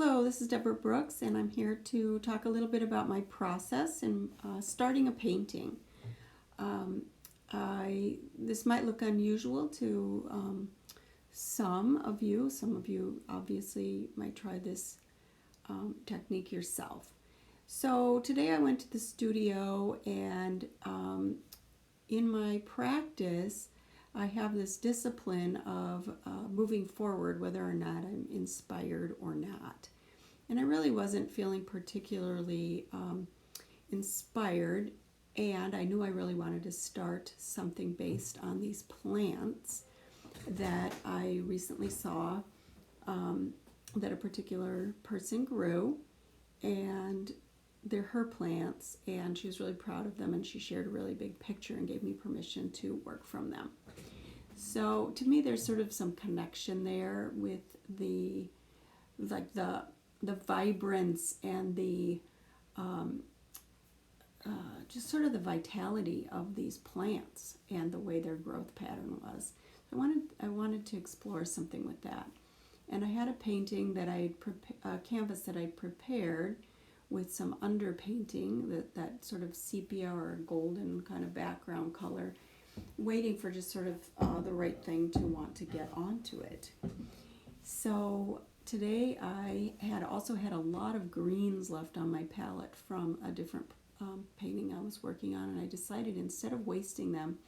Hello, this is Deborah Brooks, and I'm here to talk a little bit about my process in starting a painting. Um, this might look unusual to some of you. Some of you obviously might try this technique yourself. So today I went to the studio, and in my practice, I have this discipline of moving forward whether or not I'm inspired or not. And I really wasn't feeling particularly inspired, and I knew I really wanted to start something based on these plants that I recently saw that a particular person grew, and they're her plants, and she was really proud of them, and she shared a really big picture and gave me permission to work from them. So to me, there's sort of some connection there with the like the vibrance and the just sort of the vitality of these plants and the way their growth pattern was. I wanted to explore something with that, and I had a painting that a canvas that I prepared with some underpainting, that sort of sepia or golden kind of background color, waiting for just sort of the right thing to want to get onto it. So today I had also had a lot of greens left on my palette from a different painting I was working on, and I decided instead of wasting them,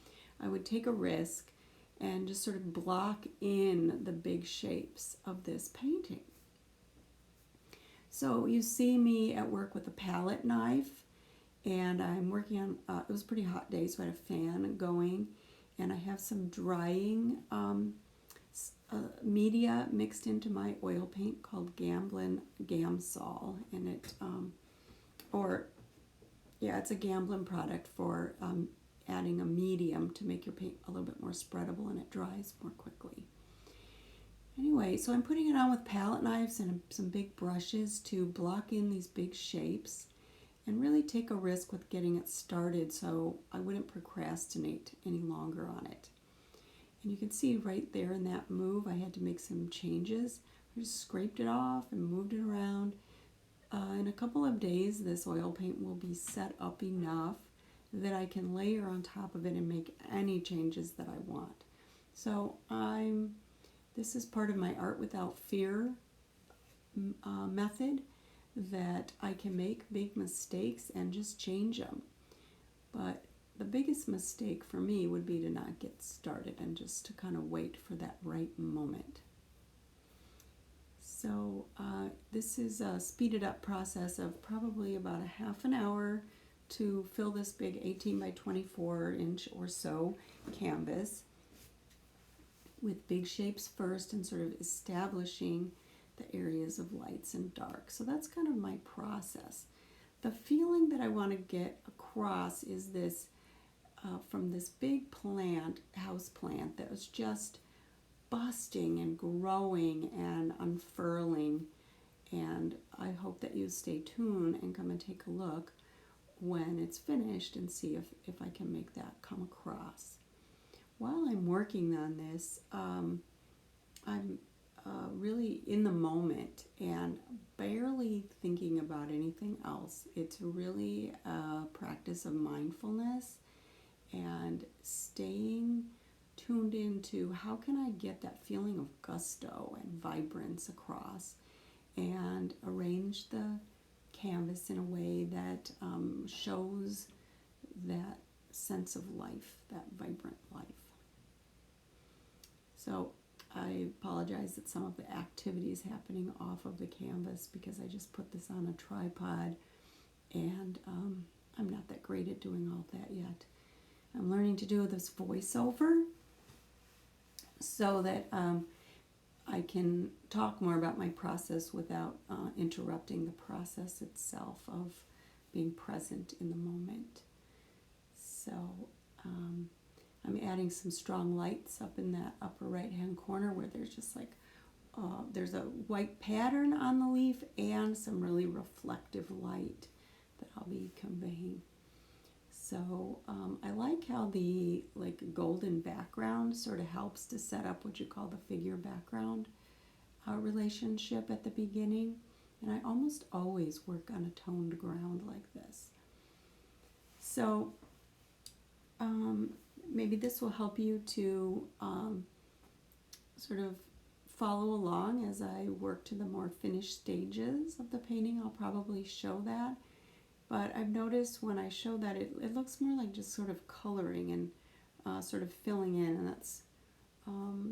I would take a risk and just sort of block in the big shapes of this painting. So you see me at work with a palette knife, and I'm working on, it was a pretty hot day, so I had a fan going, and I have some drying media mixed into my oil paint called Gamblin Gamsol, and it's a Gamblin product for adding a medium to make your paint a little bit more spreadable, and it dries more quickly. Anyway, so I'm putting it on with palette knives and some big brushes to block in these big shapes and really take a risk with getting it started so I wouldn't procrastinate any longer on it. And you can see right there in that move, I had to make some changes. I just scraped it off and moved it around. In a couple of days, this oil paint will be set up enough that I can layer on top of it and make any changes that I want. So this is part of my Art Without Fear method, that I can make big mistakes and just change them. But the biggest mistake for me would be to not get started and just to kind of wait for that right moment. So this is a speeded up process of probably about a half an hour to fill this big 18 by 24 inch or so canvas with big shapes first and sort of establishing the areas of lights and dark. So that's kind of my process. The feeling that I want to get across is this from this big plant, house plant, that was just busting and growing and unfurling. And I hope that you stay tuned and come and take a look when it's finished and see if I can make that come across. While I'm working on this, I'm really in the moment and barely thinking about anything else. It's really a practice of mindfulness and staying tuned into how can I get that feeling of gusto and vibrance across, and arrange the canvas in a way that shows that sense of life, that vibrant life. So I apologize that some of the activity is happening off of the canvas because I just put this on a tripod, and I'm not that great at doing all that yet. I'm learning to do this voiceover so that I can talk more about my process without interrupting the process itself of being present in the moment. So I'm adding some strong lights up in that upper right hand corner where there's just like there's a white pattern on the leaf and some really reflective light that I'll be conveying. So I like how the golden background sort of helps to set up what you call the figure background relationship at the beginning. And I almost always work on a toned ground like this. So maybe this will help you to sort of follow along as I work to the more finished stages of the painting. I'll probably show that. But I've noticed when I show that it looks more like just sort of coloring and sort of filling in. And that's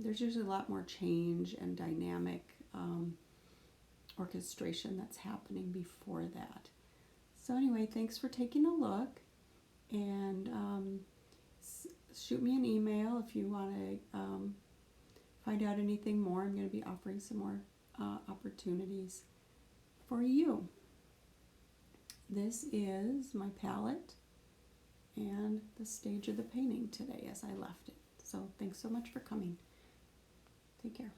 there's usually a lot more change and dynamic orchestration that's happening before that. So anyway, thanks for taking a look. And shoot me an email if you want to find out anything more. I'm going to be offering some more opportunities for you. This is my palette and the stage of the painting today as I left it. So thanks so much for coming. Take care.